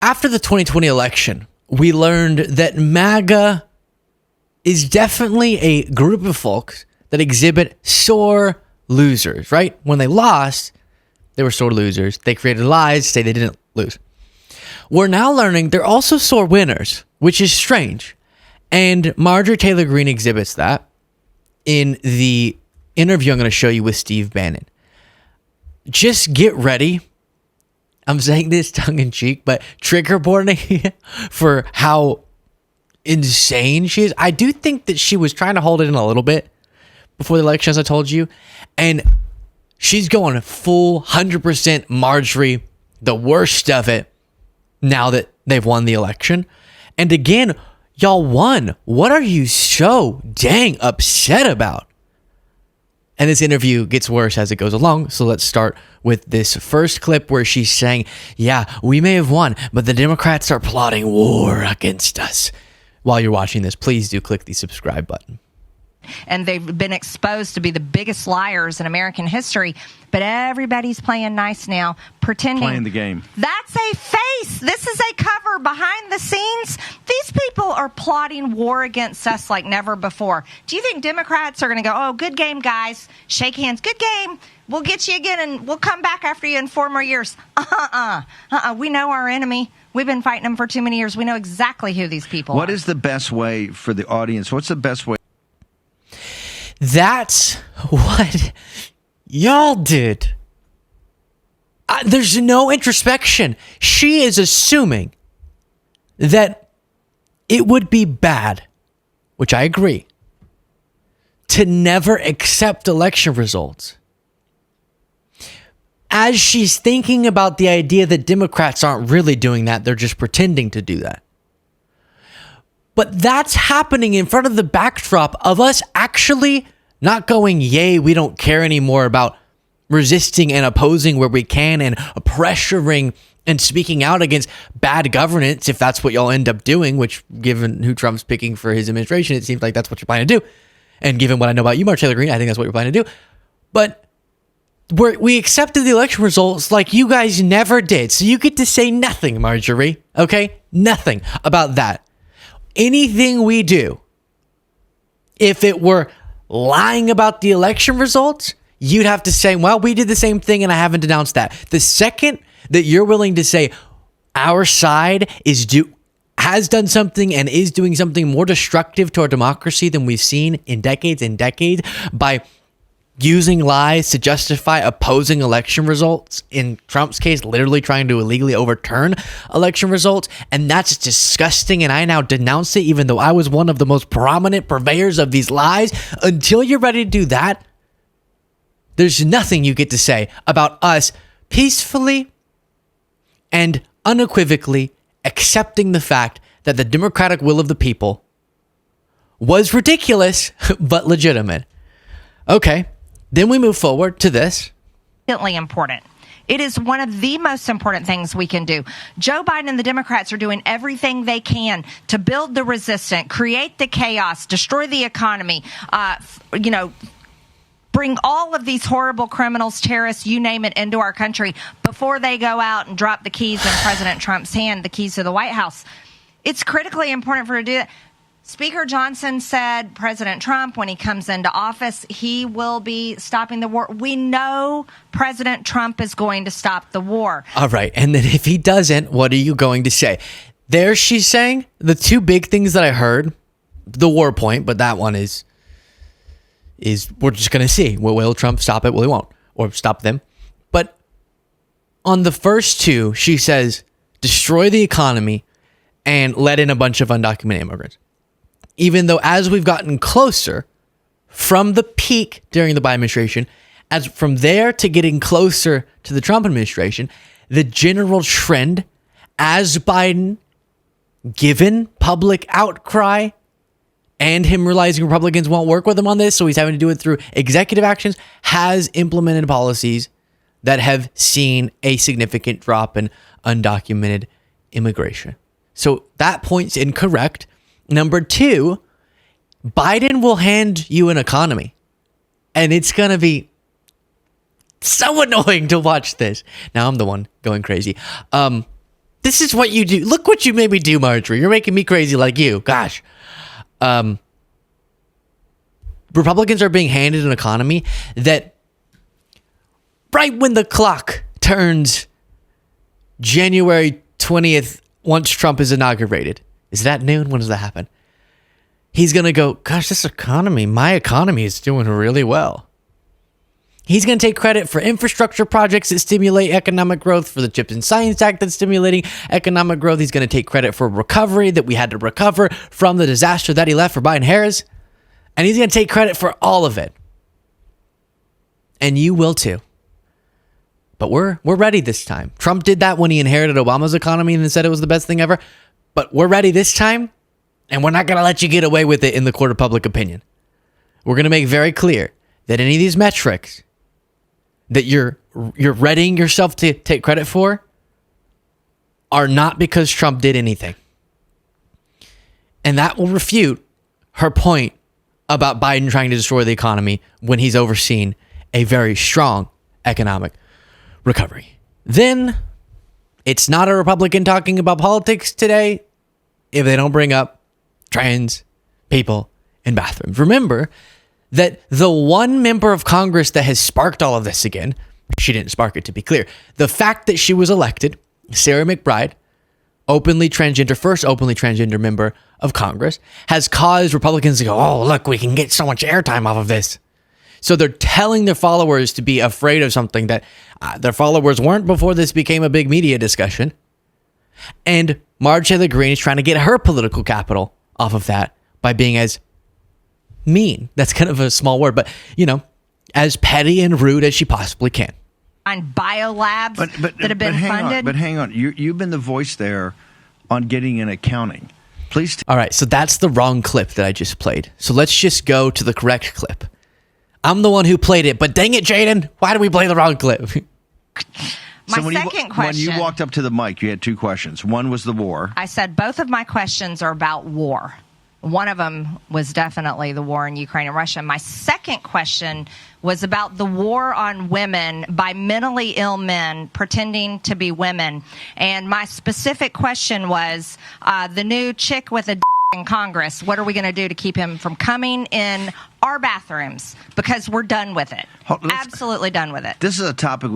After the 2020 election, we learned that MAGA is definitely a group of folks that exhibit sore losers, right? When they lost, they were sore losers. They created lies, say they didn't lose. We're now learning they're also sore winners, which is strange. And Marjorie Taylor Greene exhibits that in the interview I'm going to show you with Steve Bannon. Just get ready. I'm saying this tongue-in-cheek, but trigger warning for how insane she is. I do think that she was trying to hold it in a little bit before the election, as I told you. And she's going full 100% Marjorie, the worst of it, now that they've won the election. And again, y'all won. What are you so dang upset about? And this interview gets worse as it goes along. So let's start with this first clip where she's saying, yeah, we may have won, but the Democrats are plotting war against us. While you're watching this, please do click the subscribe button. And they've been exposed to be the biggest liars in American history. But everybody's playing nice now, pretending. Playing the game. That's a face. This is a cover behind the scenes. These people are plotting war against us like never before. Do you think Democrats are going to go, oh, good game, guys. Shake hands. Good game. We'll get you again, and we'll come back after you in 4 more years. We know our enemy. We've been fighting them for too many years. We know exactly who these people are. What is the best way for the audience? What's the best way? That's what y'all did. There's no introspection. She is assuming that it would be bad, which I agree, to never accept election results. As she's thinking about the idea that Democrats aren't really doing that, they're just pretending to do that. But that's happening in front of the backdrop of us actually not going, yay, we don't care anymore about resisting and opposing where we can and pressuring and speaking out against bad governance, if that's what y'all end up doing, which given who Trump's picking for his administration, it seems like that's what you're planning to do. And given what I know about you, Marjorie Taylor Greene, I think that's what you're planning to do. But we accepted the election results like you guys never did. So you get to say nothing, Marjorie, okay? Nothing about that. Anything we do, if it were lying about the election results, you'd have to say, well, we did the same thing and I haven't denounced that. The second that you're willing to say our side has done something and is doing something more destructive to our democracy than we've seen in decades and decades by using lies to justify opposing election results, in Trump's case, literally trying to illegally overturn election results, and that's disgusting, and I now denounce it, even though I was one of the most prominent purveyors of these lies. Until you're ready to do that, there's nothing you get to say about us peacefully and unequivocally accepting the fact that the democratic will of the people was ridiculous, but legitimate. Okay. Then we move forward to this. Important. It is one of the most important things we can do. Joe Biden and the Democrats are doing everything they can to build the resistance, create the chaos, destroy the economy, bring all of these horrible criminals, terrorists, you name it, into our country before they go out and drop the keys in President Trump's hand, the keys to the White House. It's critically important for her to do that. Speaker Johnson said President Trump, when he comes into office, he will be stopping the war. We know President Trump is going to stop the war. All right. And then if he doesn't, what are you going to say? There she's saying the two big things that I heard, the war point, but that one is we're just going to see. Will Trump stop it? Will he won't? Or stop them? But on the first two, she says, destroy the economy and let in a bunch of undocumented immigrants. Even though as we've gotten closer from the peak during the Biden administration, as from there to getting closer to the Trump administration, the general trend as Biden, given public outcry and him realizing Republicans won't work with him on this, so he's having to do it through executive actions, has implemented policies that have seen a significant drop in undocumented immigration. So that point's incorrect. Number two, Biden will hand you an economy, and it's going to be so annoying to watch this. Now I'm the one going crazy. This is what you do. Look what you made me do, Marjorie. You're making me crazy like you. Gosh. Republicans are being handed an economy that right when the clock turns January 20th, once Trump is inaugurated. Is that noon? When does that happen? He's going to go, gosh, this economy, my economy is doing really well. He's going to take credit for infrastructure projects that stimulate economic growth, for the Chips and Science Act that's stimulating economic growth. He's going to take credit for recovery that we had to recover from the disaster that he left for Biden-Harris. And he's going to take credit for all of it. And you will too. But we're ready this time. Trump did that when he inherited Obama's economy and then said it was the best thing ever. But we're ready this time. And we're not going to let you get away with it in the court of public opinion. We're going to make very clear that any of these metrics that you're readying yourself to take credit for are not because Trump did anything. And that will refute her point about Biden trying to destroy the economy when he's overseen a very strong economic recovery. Then it's not a Republican talking about politics today if they don't bring up trans people in bathrooms. Remember that the one member of Congress that has sparked all of this again, she didn't spark it to be clear, the fact that she was elected, Sarah McBride, first openly transgender member of Congress, has caused Republicans to go, oh, look, we can get so much airtime off of this. So they're telling their followers to be afraid of something that their followers weren't before this became a big media discussion. And Marjorie Greene is trying to get her political capital off of that by being as mean. That's kind of a small word, but, as petty and rude as she possibly can. On biolabs that have been funded. But hang on. You've been the voice there on getting an accounting. Please. All right, so that's the wrong clip that I just played. So let's just go to the correct clip. I'm the one who played it, but dang it, Jaden, why did we play the wrong clip? Second question. When you walked up to the mic, you had two questions. One was the war. I said both of my questions are about war. One of them was definitely the war in Ukraine and Russia. My second question was about the war on women by mentally ill men pretending to be women. And my specific question was the new chick with a in Congress. What are we going to do to keep him from coming in our bathrooms? Because we're done with it. Absolutely done with it. This is a topic.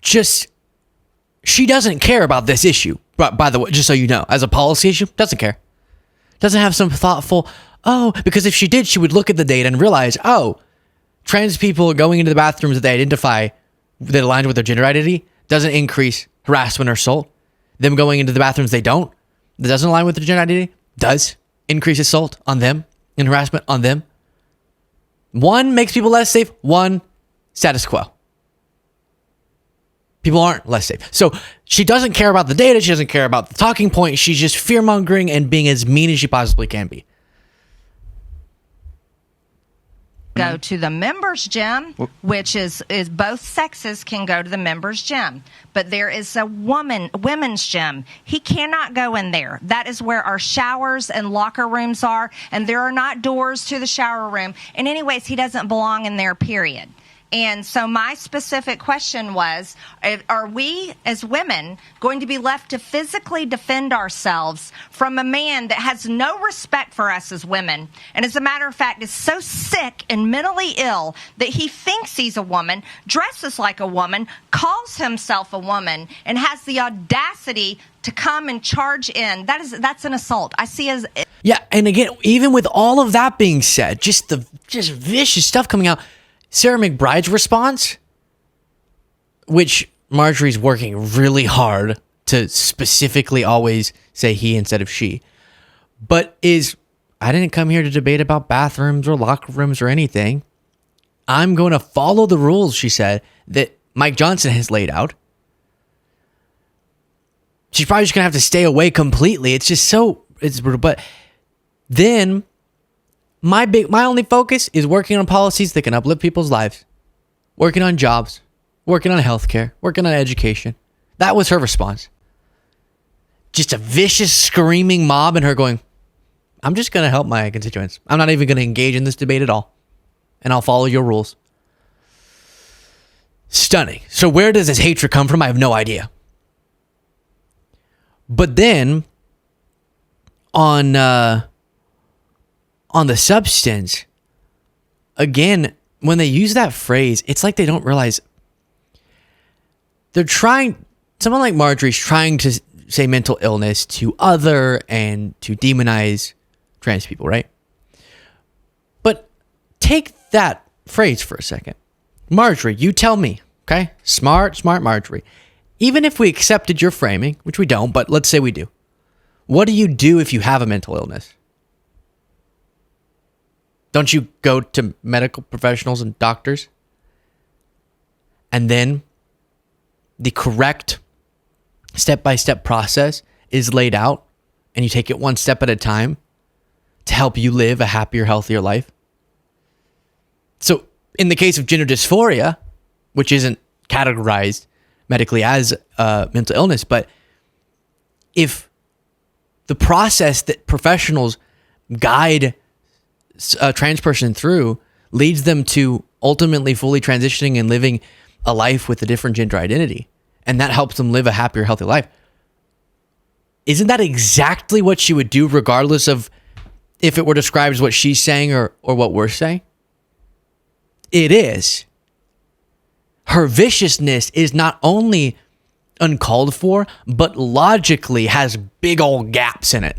She doesn't care about this issue. But by the way, just so you know, as a policy issue, doesn't care. Doesn't have some thoughtful, because if she did, she would look at the data and realize, trans people going into the bathrooms that they identify that aligns with their gender identity doesn't increase harassment or assault. Them going into the bathrooms that doesn't align with their gender identity does increase assault on them and harassment on them. One makes people less safe, one status quo. People aren't less safe. So she doesn't care about the data. She doesn't care about the talking point. She's just fear-mongering and being as mean as she possibly can be. Go to the members gym, which is both sexes can go to the members gym. But there is a women's gym. He cannot go in there. That is where our showers and locker rooms are. And there are not doors to the shower room. And anyways, he doesn't belong in there, period. And so my specific question was, are we as women going to be left to physically defend ourselves from a man that has no respect for us as women? And as a matter of fact, is so sick and mentally ill that he thinks he's a woman, dresses like a woman, calls himself a woman, and has the audacity to come and charge in. That's an assault. I see as... Yeah, and again, even with all of that being said, just vicious stuff coming out, Sarah McBride's response, which Marjorie's working really hard to specifically always say he instead of she, but I didn't come here to debate about bathrooms or locker rooms or anything. I'm going to follow the rules, she said, that Mike Johnson has laid out. She's probably just going to have to stay away completely. It's brutal. But then... My only focus is working on policies that can uplift people's lives, working on jobs, working on healthcare, working on education. That was her response. Just a vicious, screaming mob and her going, I'm just going to help my constituents. I'm not even going to engage in this debate at all. And I'll follow your rules. Stunning. So where does this hatred come from? I have no idea. But then on the substance, again, when they use that phrase, it's like they don't realize they're trying. Someone like Marjorie's trying to say mental illness to other and to demonize trans people, right? But take that phrase for a second. Marjorie, you tell me, okay? Smart Marjorie. Even if we accepted your framing, which we don't, but let's say we do. What do you do if you have a mental illness? Don't you go to medical professionals and doctors? And then the correct step-by-step process is laid out, and you take it one step at a time to help you live a happier, healthier life. So in the case of gender dysphoria, which isn't categorized medically as mental illness, but if the process that professionals guide a trans person through leads them to ultimately fully transitioning and living a life with a different gender identity, and that helps them live a happier, healthier life, isn't that exactly what she would do regardless of if it were described as what she's saying or what we're saying? It is. Her viciousness is not only uncalled for, but logically has big old gaps in it.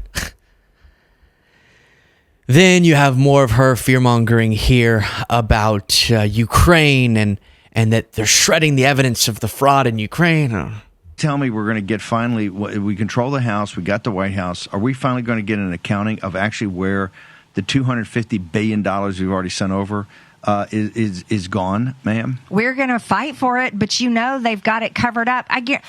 Then you have more of her fear-mongering here about Ukraine and that they're shredding the evidence of the fraud in Ukraine. Tell me we're going to get finally, we control the House, we got the White House. Are we finally going to get an accounting of actually where the $250 billion we've already sent over is gone, ma'am? We're going to fight for it, but they've got it covered up. I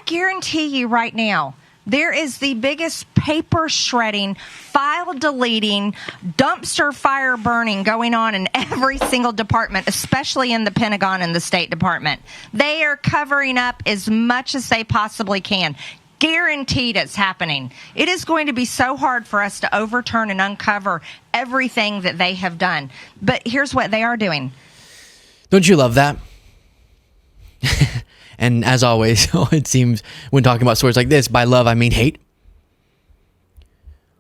guarantee you right now, there is the biggest paper shredding, file deleting, dumpster fire burning going on in every single department, especially in the Pentagon and the State Department. They are covering up as much as they possibly can. Guaranteed it's happening. It is going to be so hard for us to overturn and uncover everything that they have done. But here's what they are doing. Don't you love that? And as always, it seems when talking about stories like this, by love, I mean hate.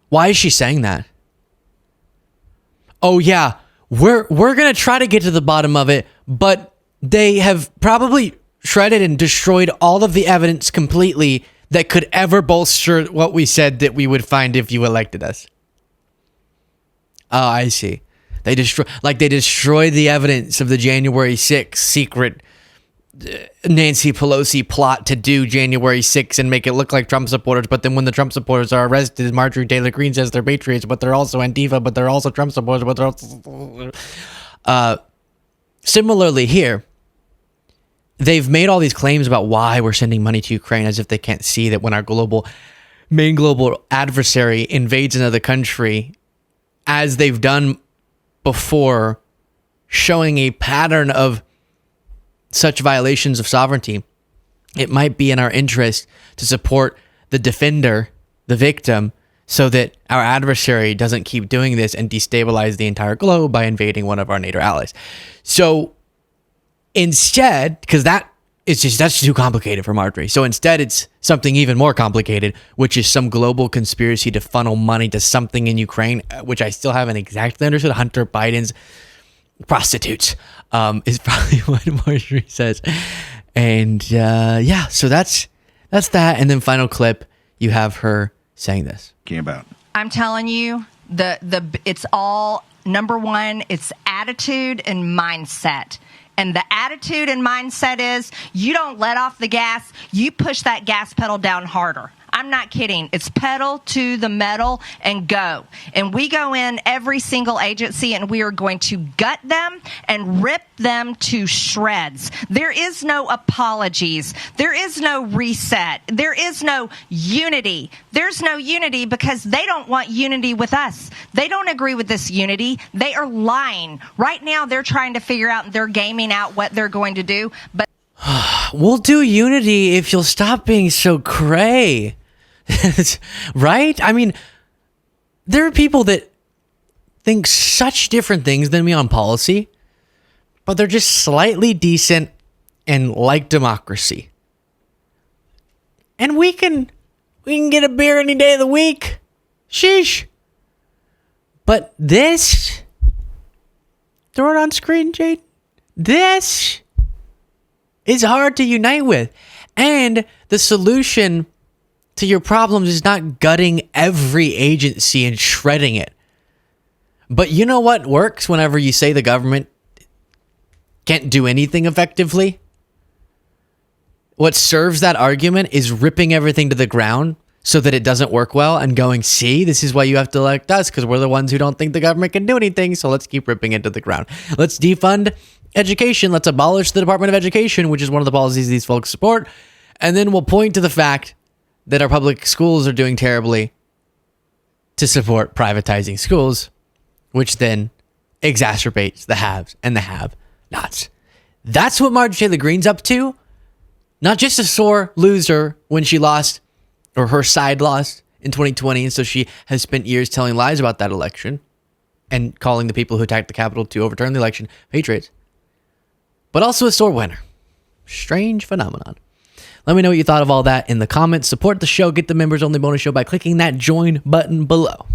Why is she saying that? Oh yeah, we're going to try to get to the bottom of it, but they have probably shredded and destroyed all of the evidence completely that could ever bolster what we said that we would find if you elected us. Oh, I see. They destroyed the evidence of the January 6th secret Nancy Pelosi plot to do January 6th and make it look like Trump supporters, but then when the Trump supporters are arrested, Marjorie Taylor Greene says they're patriots, but they're also Antifa, but they're also Trump supporters, but they're also... Similarly here, they've made all these claims about why we're sending money to Ukraine as if they can't see that when our main global adversary invades another country, as they've done before, showing a pattern of such violations of sovereignty, it might be in our interest to support the defender, the victim, so that our adversary doesn't keep doing this and destabilize the entire globe by invading one of our NATO allies. So instead, because that's too complicated for Marjorie. So instead, it's something even more complicated, which is some global conspiracy to funnel money to something in Ukraine, which I still haven't exactly understood. Hunter Biden's prostitutes is probably what Marjorie says. And so that's that. And then final clip, you have her saying this. I'm telling you, it's all, number one, it's attitude and mindset. And the attitude and mindset is you don't let off the gas, you push that gas pedal down harder. I'm not kidding. It's pedal to the metal and go. And we go in every single agency and we are going to gut them and rip them to shreds. There is no apologies. There is no reset. There is no unity. There's no unity because they don't want unity with us. They don't agree with this unity. They are lying. Right now they're trying to figure out, they're gaming out what they're going to do. But we'll do unity if you'll stop being so cray. Right? I mean, there are people that think such different things than me on policy, but they're just slightly decent and like democracy. And we can We can get a beer any day of the week. Sheesh. But this, throw it on screen, Jade. This is hard to unite with. And the solution to your problems is not gutting every agency and shredding it. But you know what works whenever you say the government can't do anything effectively? What serves that argument is ripping everything to the ground so that it doesn't work well and going, see, this is why you have to elect us, because we're the ones who don't think the government can do anything, so let's keep ripping it to the ground. Let's defund education. Let's abolish the Department of Education, which is one of the policies these folks support. And then we'll point to the fact that our public schools are doing terribly to support privatizing schools, which then exacerbates the haves and the have-nots. That's what Marjorie Taylor Greene's up to. Not just a sore loser when she lost, or her side lost in 2020, and so she has spent years telling lies about that election and calling the people who attacked the Capitol to overturn the election patriots, but also a sore winner. Strange phenomenon. Let me know what you thought of all that in the comments. Support the show. Get the members-only bonus show by clicking that join button below.